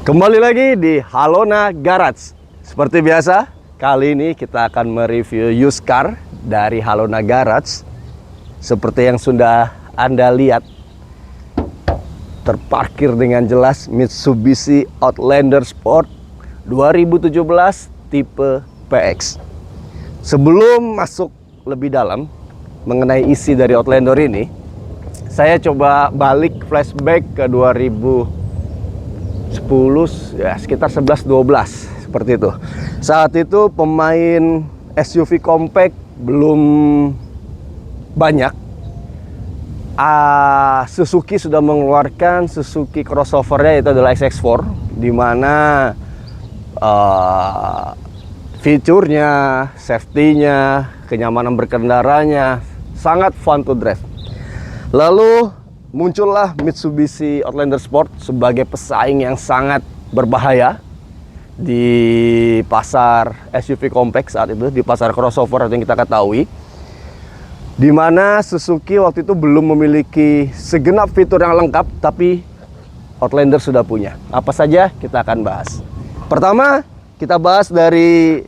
Kembali lagi di Halona Garage. Seperti biasa, kali ini kita akan mereview used car dari Halona Garage. Seperti yang sudah Anda lihat, terparkir dengan jelas Mitsubishi Outlander Sport 2017 tipe PX. Sebelum masuk lebih dalam mengenai isi dari Outlander ini, saya coba balik flashback ke 2010, ya sekitar 11-12 seperti itu. Saat itu pemain SUV compact belum banyak. Suzuki sudah mengeluarkan Suzuki crossover-nya, itu adalah SX4, di mana fiturnya, safety-nya, kenyamanan berkendaranya sangat fun to drive. Lalu muncullah Mitsubishi Outlander Sport sebagai pesaing yang sangat berbahaya di pasar SUV compact saat itu, di pasar crossover yang kita ketahui, di mana Suzuki waktu itu belum memiliki segenap fitur yang lengkap, tapi Outlander sudah punya. Apa saja kita akan bahas. Pertama, kita bahas dari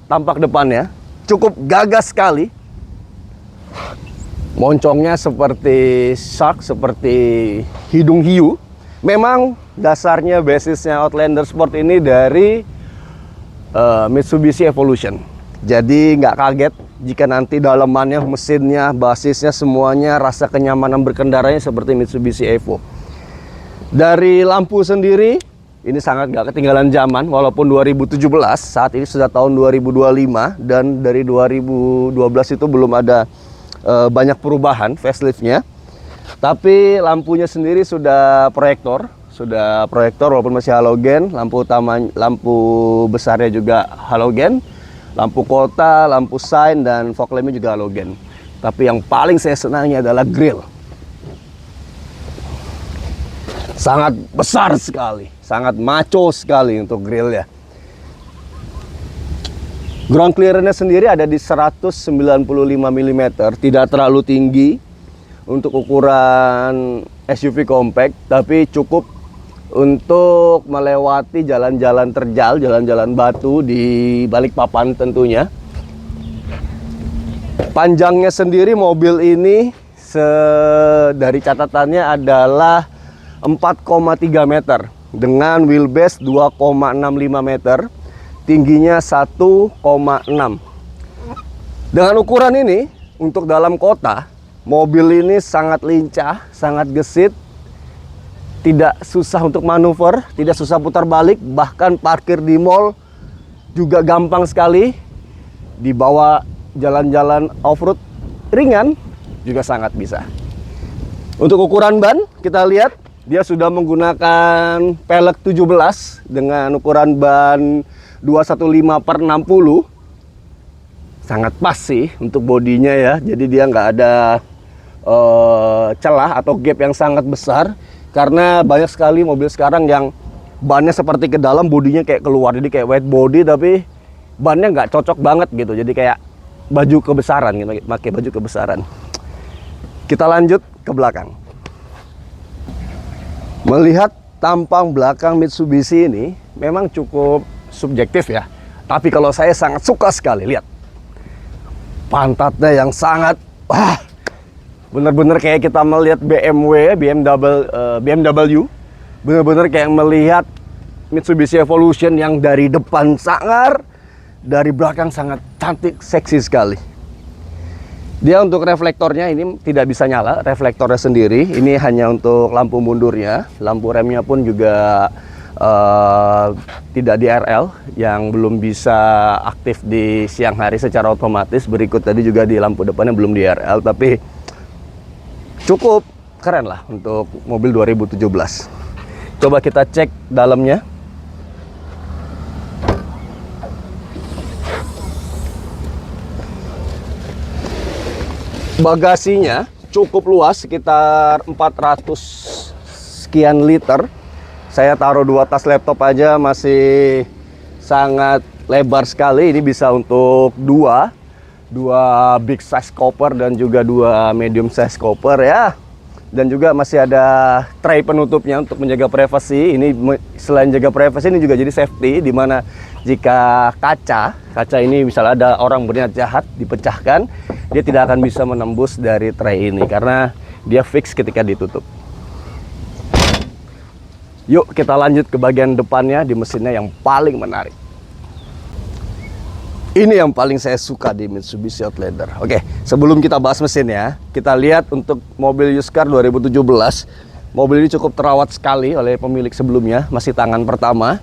tampak depannya. Cukup gagah sekali. Moncongnya seperti shark, seperti hidung hiu. Memang dasarnya, basisnya Outlander Sport ini dari Mitsubishi Evolution. Jadi nggak kaget jika nanti dalamannya, mesinnya, basisnya, semuanya, rasa kenyamanan berkendaranya seperti Mitsubishi Evo. Dari lampu sendiri, ini sangat nggak ketinggalan zaman. Walaupun 2017, saat ini sudah tahun 2025. Dan dari 2012 itu belum ada banyak perubahan faceliftnya, tapi lampunya sendiri sudah proyektor walaupun masih halogen. Lampu utama, lampu besarnya juga halogen, lampu kota, lampu sign, dan fog lampnya juga halogen. Tapi yang paling saya senangnya adalah grill. Sangat besar sekali, sangat macho sekali untuk grillnya. Ground clearance sendiri ada di 195 mm, tidak terlalu tinggi untuk ukuran SUV compact, tapi cukup untuk melewati jalan-jalan terjal, jalan-jalan batu di Balikpapan tentunya. Panjangnya sendiri mobil ini dari catatannya adalah 4,3 meter dengan wheelbase 2,65 meter. Tingginya 1,6. Dengan ukuran ini, untuk dalam kota, mobil ini sangat lincah, sangat gesit, tidak susah untuk manuver, tidak susah putar balik, bahkan parkir di mall juga gampang sekali. Dibawa jalan-jalan off-road ringan juga sangat bisa. Untuk ukuran ban, kita lihat dia sudah menggunakan pelek 17 dengan ukuran ban 215/60. Sangat pas sih untuk bodinya ya. Jadi dia nggak ada celah atau gap yang sangat besar. Karena banyak sekali mobil sekarang yang bannya seperti ke dalam, bodinya kayak keluar. Jadi kayak wide body tapi bannya nggak cocok banget gitu. Jadi kayak baju kebesaran gitu, pakai baju kebesaran. Kita lanjut ke belakang. Melihat tampang belakang Mitsubishi ini memang cukup subjektif ya, tapi kalau saya sangat suka sekali. Lihat pantatnya yang sangat bener-bener kayak kita melihat BMW, bener-bener kayak melihat Mitsubishi Evolution yang dari depan sangar, dari belakang sangat cantik, seksi sekali. Dia untuk reflektornya ini tidak bisa nyala, reflektornya sendiri. Ini hanya untuk lampu mundurnya, lampu remnya pun juga tidak DRL, yang belum bisa aktif di siang hari secara otomatis. Berikut tadi juga di lampu depannya belum DRL, tapi cukup keren lah untuk mobil 2017. Coba kita cek dalamnya. Bagasinya cukup luas, sekitar 400 sekian liter. Saya taruh 2 tas laptop aja masih sangat lebar sekali. Ini bisa untuk dua big size koper dan juga 2 medium size koper ya. dan juga masih ada tray penutupnya untuk menjaga privasi. Ini selain jaga privasi, ini juga jadi safety, dimana jika kaca ini misalnya ada orang berniat jahat dipecahkan, dia tidak akan bisa menembus dari tray ini karena dia fix ketika ditutup. Yuk kita lanjut ke bagian depannya di mesinnya yang paling menarik. Ini yang paling saya suka di Mitsubishi Outlander. Oke, sebelum kita bahas mesinnya, kita lihat untuk mobil used car 2017. Mobil ini cukup terawat sekali oleh pemilik sebelumnya, masih tangan pertama.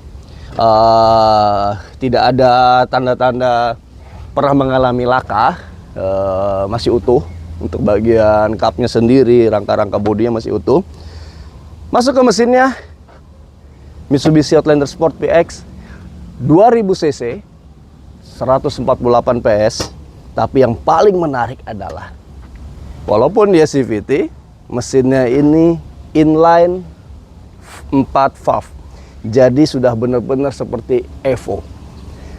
Tidak ada tanda-tanda pernah mengalami laka, masih utuh. Untuk bagian cupnya sendiri, rangka-rangka bodinya masih utuh. Masuk ke mesinnya, Mitsubishi Outlander Sport PX 2000 cc, 148 PS, tapi yang paling menarik adalah walaupun dia CVT, mesinnya ini inline 4 valve. Jadi sudah benar-benar seperti Evo.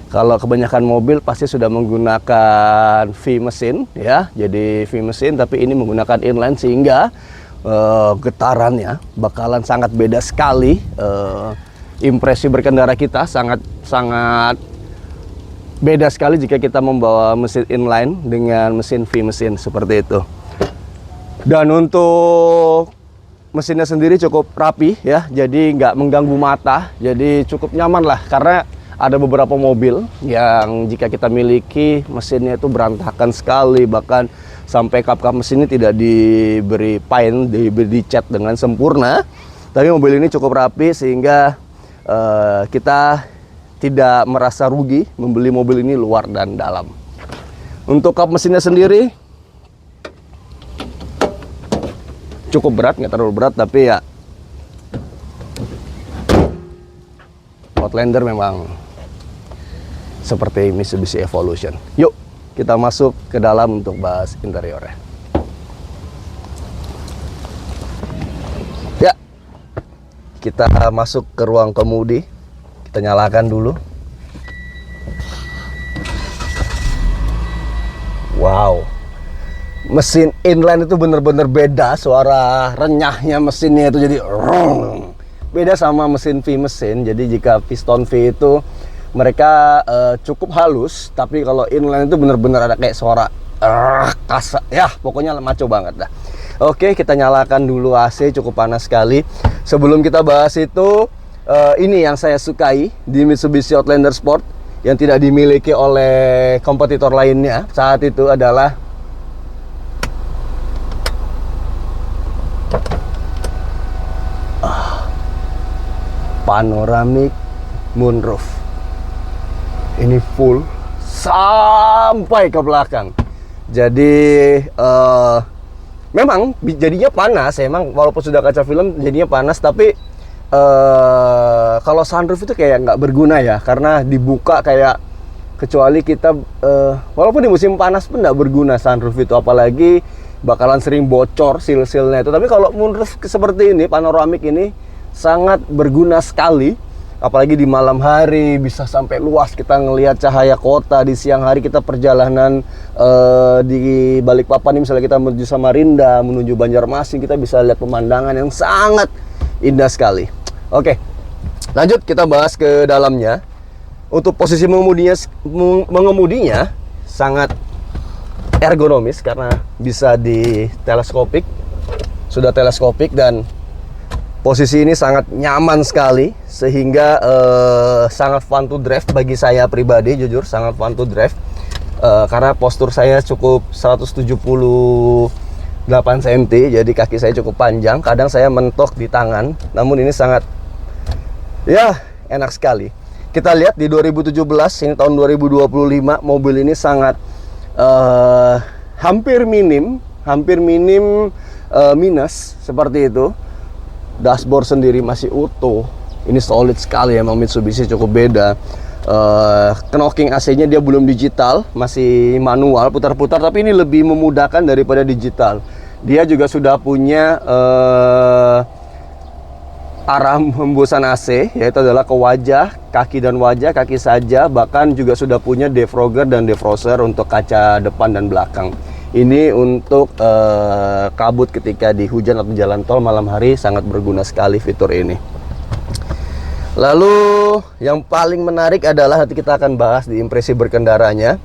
Kalau kebanyakan mobil pasti sudah menggunakan V mesin ya, jadi V mesin, tapi ini menggunakan inline sehingga getarannya bakalan sangat beda sekali. Impresi berkendara kita sangat beda sekali jika kita membawa mesin inline dengan mesin V mesin seperti itu. Dan untuk mesinnya sendiri cukup rapi ya, jadi nggak mengganggu mata, jadi cukup nyaman lah. Karena ada beberapa mobil yang jika kita miliki mesinnya itu berantakan sekali, bahkan sampai kap-kap mesinnya tidak diberi paint, diberi dicat dengan sempurna. Tapi mobil ini cukup rapi sehingga kita tidak merasa rugi membeli mobil ini luar dan dalam. Untuk kap mesinnya sendiri cukup berat, nggak terlalu berat, tapi ya Outlander memang seperti Mitsubishi Evolution. Yuk kita masuk ke dalam untuk bahas interiornya. Ya, kita masuk ke ruang kemudi. Kita nyalakan dulu. Wow, mesin inline itu bener-bener beda. Suara renyahnya mesinnya itu jadi beda sama mesin V mesin. Jadi jika piston V itu mereka cukup halus, tapi kalau inline itu bener-bener ada kayak suara kasar. Ya, pokoknya maco banget dah. Oke, kita nyalakan dulu AC, cukup panas sekali. Sebelum kita bahas itu, ini yang saya sukai di Mitsubishi Outlander Sport yang tidak dimiliki oleh kompetitor lainnya saat itu adalah panoramic moonroof. Ini full sampai ke belakang. Jadi memang jadinya panas, emang walaupun sudah kaca film jadinya panas, tapi kalau sunroof itu kayak nggak berguna ya, karena dibuka kayak kecuali kita walaupun di musim panas pun nggak berguna sunroof itu, apalagi bakalan sering bocor seal-sealnya itu. Tapi kalau moonroof seperti ini, panoramik ini sangat berguna sekali, apalagi di malam hari bisa sampai luas kita ngelihat cahaya kota. Di siang hari kita perjalanan di Balikpapan, misalnya kita menuju Samarinda, menuju Banjarmasin, kita bisa lihat pemandangan yang sangat indah sekali. Oke, lanjut kita bahas ke dalamnya. Untuk posisi mengemudinya sangat ergonomis karena bisa di teleskopik, sudah teleskopik, dan posisi ini sangat nyaman sekali sehingga sangat fun to drive bagi saya pribadi. Jujur sangat fun to drive karena postur saya cukup 178 cm, jadi kaki saya cukup panjang. Kadang saya mentok di tangan, namun ini sangat ya enak sekali. Kita lihat di 2017, ini tahun 2025, mobil ini sangat hampir minim minus seperti itu. Dashboard sendiri masih utuh. Ini solid sekali, emang Mitsubishi cukup beda. Knocking AC-nya dia belum digital, masih manual putar-putar, tapi ini lebih memudahkan daripada digital. Dia juga sudah punya arah hembusan AC, yaitu adalah ke wajah, kaki dan wajah, kaki saja. Bahkan juga sudah punya defrogger dan defroster untuk kaca depan dan belakang. Ini untuk kabut ketika di hujan atau jalan tol malam hari, sangat berguna sekali fitur ini. Lalu yang paling menarik adalah nanti kita akan bahas di impresi berkendaranya.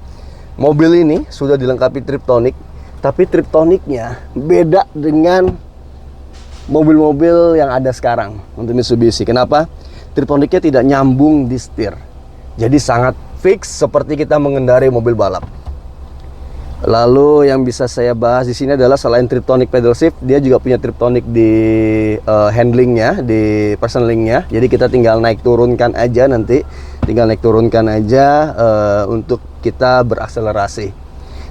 Mobil ini sudah dilengkapi triptonik, tapi triptoniknya beda dengan mobil-mobil yang ada sekarang untuk Mitsubishi. Kenapa? Triptoniknya tidak nyambung di setir. Jadi sangat fix seperti kita mengendarai mobil balap. Lalu yang bisa saya bahas di sini adalah selain triptonic pedal shift, dia juga punya triptonic di handlingnya, di personalingnya. Jadi kita tinggal naik turunkan aja nanti, untuk kita berakselerasi.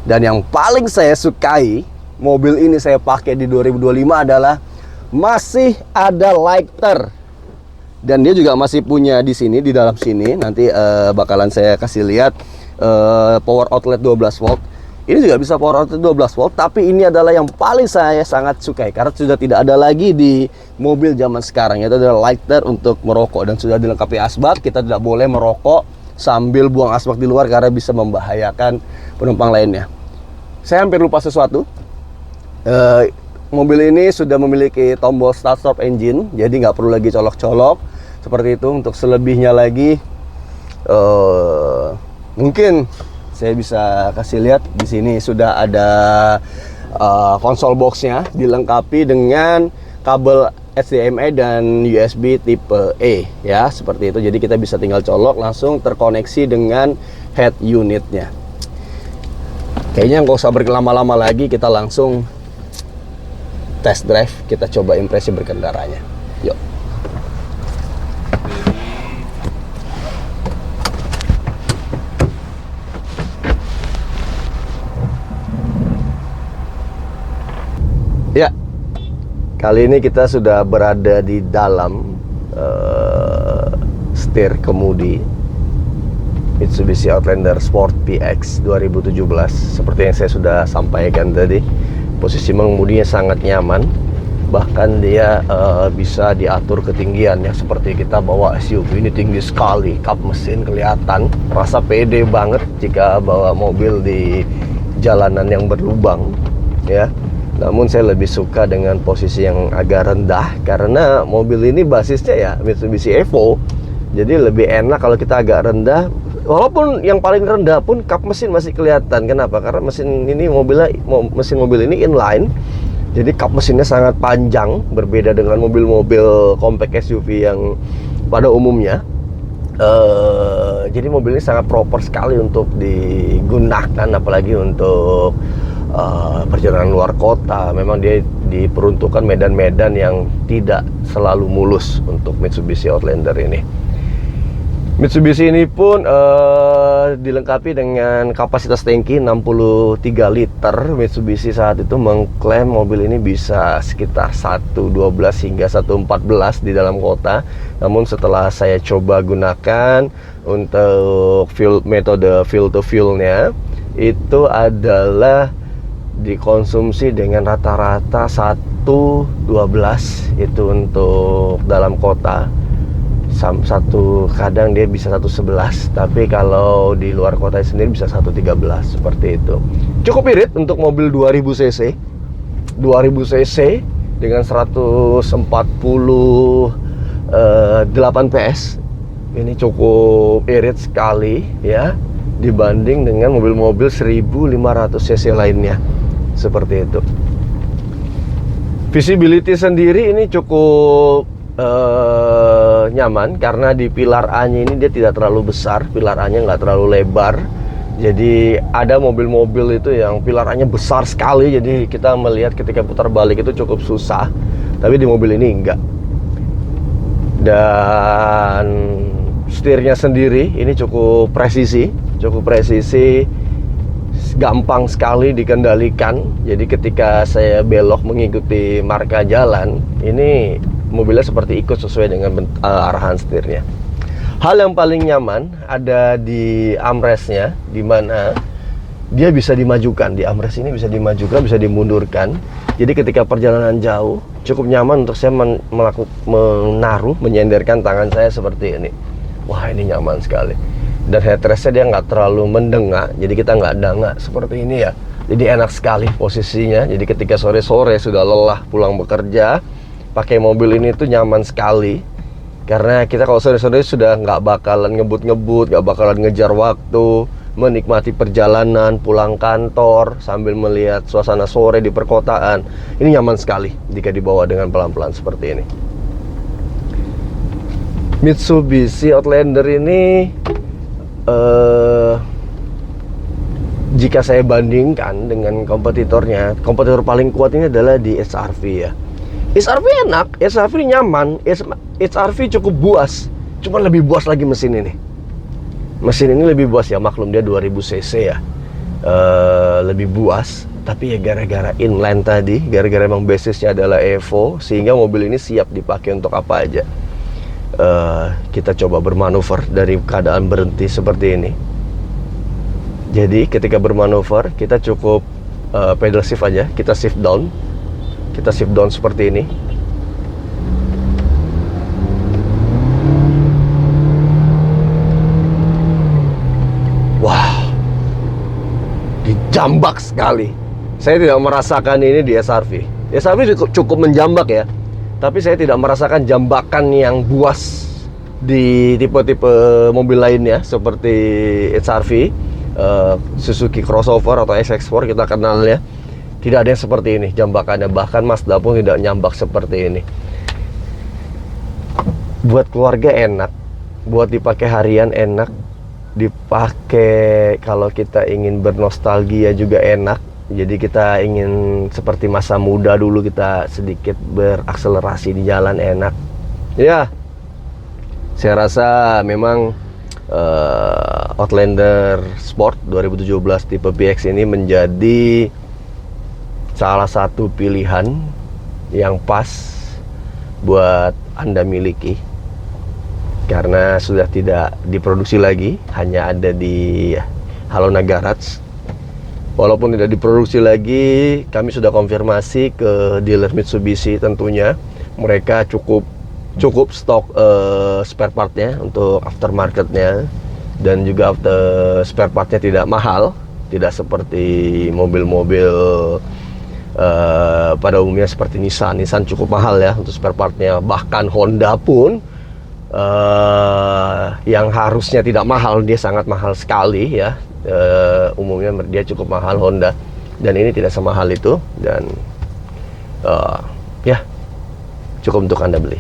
Dan yang paling saya sukai, mobil ini saya pakai di 2025 adalah masih ada lighter. Dan dia juga masih punya di sini, di dalam sini. Nanti bakalan saya kasih lihat power outlet 12 volt. Ini juga bisa power outlet 12 volt, tapi ini adalah yang paling saya sangat sukai karena sudah tidak ada lagi di mobil zaman sekarang, yaitu adalah lighter untuk merokok dan sudah dilengkapi asbak. Kita tidak boleh merokok sambil buang asbak di luar karena bisa membahayakan penumpang lainnya. Saya hampir lupa sesuatu. Mobil ini sudah memiliki tombol start stop engine, jadi nggak perlu lagi colok-colok seperti itu. Untuk selebihnya lagi, mungkin saya bisa kasih lihat di sini sudah ada konsol boxnya dilengkapi dengan kabel HDMI dan USB tipe E ya, seperti itu. Jadi kita bisa tinggal colok langsung terkoneksi dengan head unitnya. Kayaknya nggak usah berlama-lama lagi, kita langsung test drive, kita coba impresi berkendaranya. Yuk. Ya, kali ini kita sudah berada di dalam setir kemudi Mitsubishi Outlander Sport PX 2017. Seperti yang saya sudah sampaikan tadi, posisi mengemudinya sangat nyaman. Bahkan dia bisa diatur ketinggiannya, seperti kita bawa SUV ini tinggi sekali. Kap mesin kelihatan, rasa pede banget jika bawa mobil di jalanan yang berlubang ya. Namun saya lebih suka dengan posisi yang agak rendah karena mobil ini basisnya ya Mitsubishi Evo. Jadi lebih enak kalau kita agak rendah. Walaupun yang paling rendah pun kap mesin masih kelihatan. Kenapa? Karena mesin mobil ini inline. Jadi kap mesinnya sangat panjang, berbeda dengan mobil-mobil compact SUV yang pada umumnya. Jadi mobil ini sangat proper sekali untuk digunakan, apalagi untuk perjalanan luar kota. Memang dia diperuntukkan medan-medan yang tidak selalu mulus untuk Mitsubishi Outlander ini. Mitsubishi ini pun dilengkapi dengan kapasitas tangki 63 liter. Mitsubishi saat itu mengklaim mobil ini bisa sekitar 112 hingga 114 di dalam kota. Namun setelah saya coba gunakan untuk metode fuel to fuel-nya, itu adalah dikonsumsi dengan rata-rata 112 itu untuk dalam kota. Kadang dia bisa 111, tapi kalau di luar kota sendiri bisa 113 seperti itu. Cukup irit untuk mobil 2000 cc. 2000 cc dengan 148 PS. Ini cukup irit sekali ya dibanding dengan mobil-mobil 1500 cc lainnya. Seperti itu. Visibility sendiri ini cukup nyaman karena di pilar A-nya ini dia tidak terlalu besar, pilar A-nya nggak terlalu lebar. Jadi ada mobil-mobil itu yang pilar A-nya besar sekali, jadi kita melihat ketika putar balik itu cukup susah. Tapi di mobil ini enggak. Dan setirnya sendiri ini cukup presisi, gampang sekali dikendalikan. Jadi ketika saya belok mengikuti marka jalan, ini mobilnya seperti ikut sesuai dengan arahan setirnya. Hal yang paling nyaman ada di armrestnya, di mana dia bisa dimajukan. Di armrest ini bisa dimajukan, bisa dimundurkan. Jadi ketika perjalanan jauh cukup nyaman untuk saya menyenderkan tangan saya seperti ini. Wah, ini nyaman sekali. Dan headrestnya dia nggak terlalu mendengak, jadi kita nggak dangak seperti ini ya. Jadi enak sekali posisinya. Jadi ketika sore-sore sudah lelah pulang bekerja, pakai mobil ini tuh nyaman sekali. Karena kita kalau sore-sore sudah nggak bakalan ngebut-ngebut, nggak bakalan ngejar waktu, menikmati perjalanan pulang kantor sambil melihat suasana sore di perkotaan. Ini nyaman sekali jika dibawa dengan pelan-pelan seperti ini. Mitsubishi Outlander ini jika saya bandingkan dengan kompetitornya, kompetitor paling kuat ini adalah di HR-V ya. HR-V enak, HR-V nyaman, HR-V cukup buas, cuman lebih buas lagi mesin ini. Mesin ini lebih buas ya, maklum dia 2000 cc ya, lebih buas. Tapi ya gara-gara inline tadi, gara-gara emang basisnya adalah Evo, sehingga mobil ini siap dipakai untuk apa aja. Kita coba bermanuver dari keadaan berhenti seperti ini. Jadi ketika bermanuver kita cukup pedal shift aja, kita shift down seperti ini. Wow, dijambak sekali. Saya tidak merasakan ini di SR-V. SR-V cukup menjambak ya, tapi saya tidak merasakan jambakan yang buas di tipe-tipe mobil lainnya seperti HR-V. Suzuki crossover atau SX4 kita kenalnya, tidak ada yang seperti ini jambakannya. Bahkan Mazda pun tidak nyambak seperti ini. Buat keluarga enak, buat dipakai harian enak, dipakai kalau kita ingin bernostalgia juga enak. Jadi kita ingin seperti masa muda dulu, kita sedikit berakselerasi di jalan enak. Ya, saya rasa memang Outlander Sport 2017 tipe PX ini menjadi salah satu pilihan yang pas buat Anda miliki, karena sudah tidak diproduksi lagi, hanya ada di Halona Garage. Walaupun tidak diproduksi lagi, kami sudah konfirmasi ke dealer Mitsubishi tentunya. Mereka cukup stok spare partnya untuk aftermarketnya, dan juga spare partnya tidak mahal, tidak seperti mobil-mobil pada umumnya seperti Nissan cukup mahal ya untuk spare partnya. Bahkan Honda pun yang harusnya tidak mahal, dia sangat mahal sekali ya. Umumnya dia cukup mahal Honda, dan ini tidak semahal itu, dan ya cukup untuk Anda beli.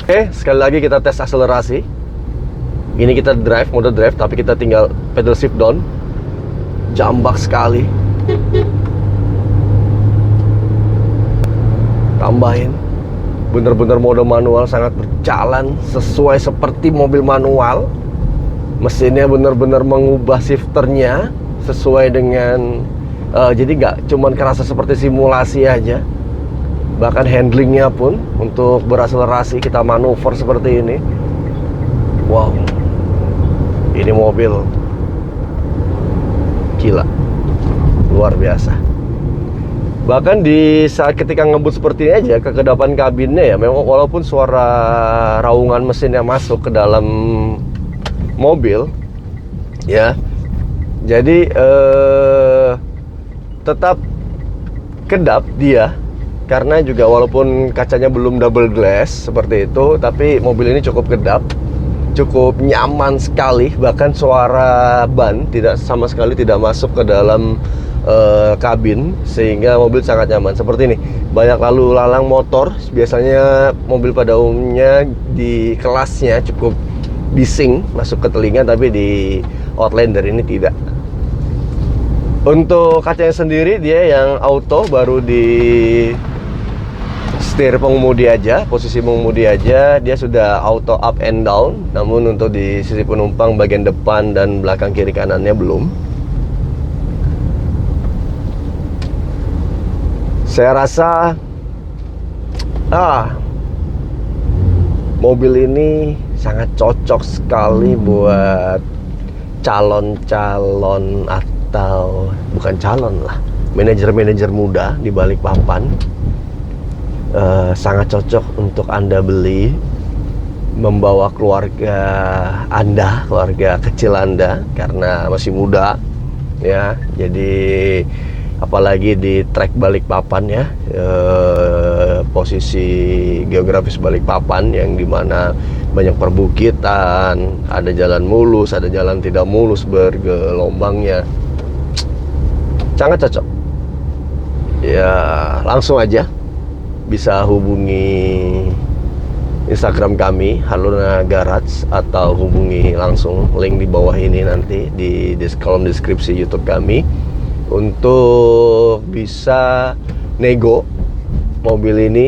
Oke, sekali lagi kita tes akselerasi. Ini kita drive, mode drive, tapi kita tinggal pedal shift down. Jambak sekali. Tambahin. Bener-bener mode manual, sangat berjalan sesuai seperti mobil manual. Mesinnya bener-bener mengubah shifternya sesuai dengan jadi nggak cuman kerasa seperti simulasi aja. Bahkan handlingnya pun untuk berakselerasi kita manuver seperti ini. Wow, ini mobil gila, luar biasa. Bahkan di saat ketika ngebut seperti ini aja, kekedapan kabinnya ya, memang walaupun suara raungan mesin yang masuk ke dalam mobil ya, jadi tetap kedap dia. Karena juga walaupun kacanya belum double glass seperti itu, tapi mobil ini cukup kedap, cukup nyaman sekali. Bahkan suara ban sama sekali tidak masuk ke dalam kabin, sehingga mobil sangat nyaman. Seperti ini, banyak lalu lalang motor, biasanya mobil pada umumnya di kelasnya cukup bising masuk ke telinga, tapi di Outlander ini tidak. Untuk kacanya sendiri dia yang auto, baru di setir pengemudi aja, posisi pengemudi aja dia sudah auto up and down. Namun untuk di sisi penumpang bagian depan dan belakang kiri kanannya belum. Saya rasa mobil ini sangat cocok sekali buat calon-calon, atau bukan calon lah, manajer-manajer muda di Balikpapan. Sangat cocok untuk Anda beli, membawa keluarga Anda, keluarga kecil Anda, karena masih muda, ya. Jadi apalagi di trek Balikpapan ya, posisi geografis Balikpapan yang dimana banyak perbukitan, ada jalan mulus, ada jalan tidak mulus bergelombangnya, sangat cocok. Ya langsung aja bisa hubungi Instagram kami Halona Garage, atau hubungi langsung link di bawah ini nanti di kolom deskripsi YouTube kami untuk bisa nego mobil ini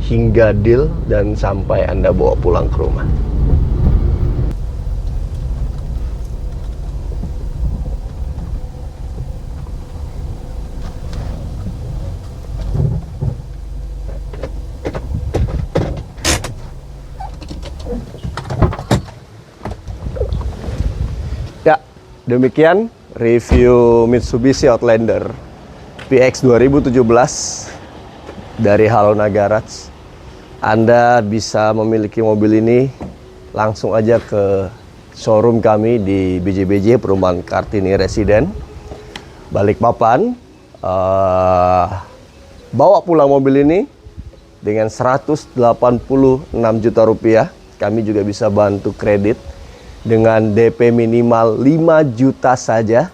hingga deal dan sampai Anda bawa pulang ke rumah. Ya, demikian review Mitsubishi Outlander PX 2017 dari Halona Garage. Anda bisa memiliki mobil ini langsung aja ke showroom kami di BJBJ Perumahan Kartini Residen Balikpapan. Bawa pulang mobil ini dengan 186 juta rupiah. Kami juga bisa bantu kredit dengan DP minimal 5 juta saja.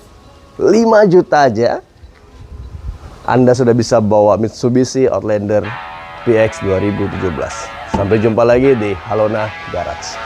5 juta aja Anda sudah bisa bawa Mitsubishi Outlander PX 2017. Sampai jumpa lagi di Halona Garage.